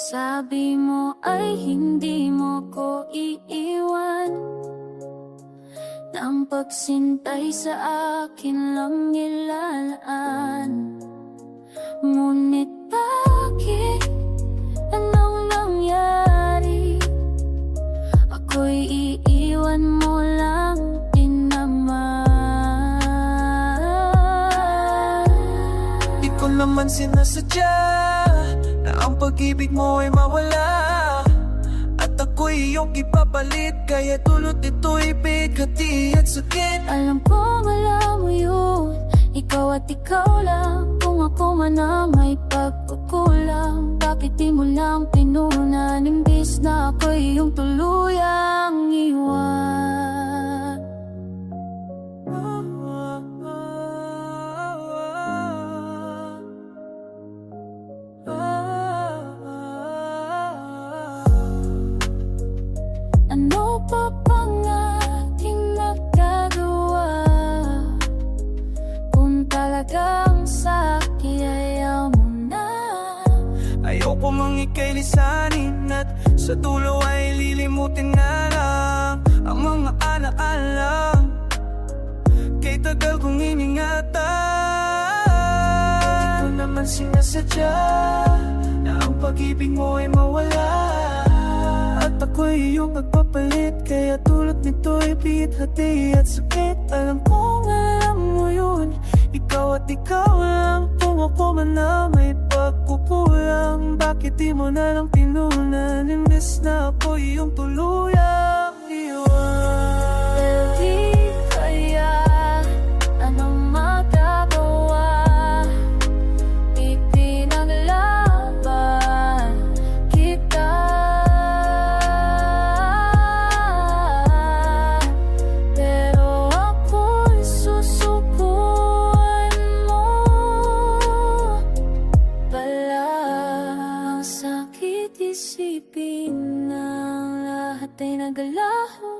Sabi mo ay hindi mo ko iiwan, nang pagsintay sa akin lang nilalaan. Ngunit bakit? Anong nangyari? Ako'y iiwan mo lang din naman. Di ko naman sinasadya na ang pag-ibig mo ay mawala, at ako'y iyong ipapalit. Kaya dulot nito'y bighati at sakit. Alam kong alam mo yun, ikaw at ikaw lang. Kung ako man na may pagkukulang, bakit di mo lang pinunan, imbis na ako'y iyong tuluyang iwan? Ano pa bang ating magagawa kung talagang sa'kin ayaw mo na? Ayoko mang ika'y lisanin, at sa dulo ay lilimutin na lang ang mga alang-alang kay tagal kong iningatan. Di ko naman sinasadya na ang pag-ibig mo ay mawala, at ako'y iyong magpapalit. Kaya tulad nito'y bighati at sakit. Alam kong alam mo yun, ikaw at ikaw lang. Kung ako man na may pagkukulang, bakit di mo na lang pinunan, imbes na ako'y iyong tuluyang iwan? Di kaya anong magagawa? Ipinaglaban kita, pero ako'y susubuan mo pala. Ang sakit isipin ng lahat ay nagalaho,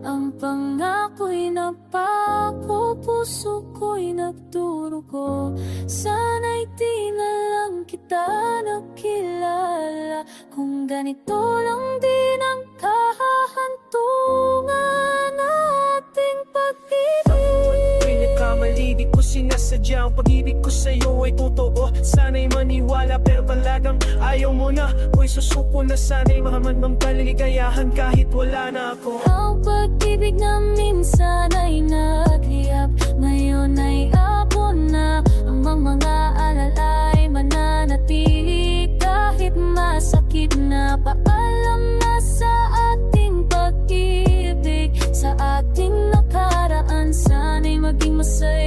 ang pangako'y napako, puso ko'y nagdurugo. Sana'y di na lang kita nakilala, kung ganito lang din ang kahahantungan nating pag-ibig. Ako'y nagkamali, di ko sinasadya. Ang pag-ibig ko sa'yo ay totoo, sana'y maniwala, pero talagang ayaw mo na. Ako'y susuko na sana'y mahaman mang kaligayahan kahit wala na ako. Ang pag-ibig na minsan ay nagliyab, ngayon ay abon na. Ang mga alalay mananatili kahit masakit na. Paalam na sa ating pag-ibig, sa ating nakaraan, sana'y maging masaya.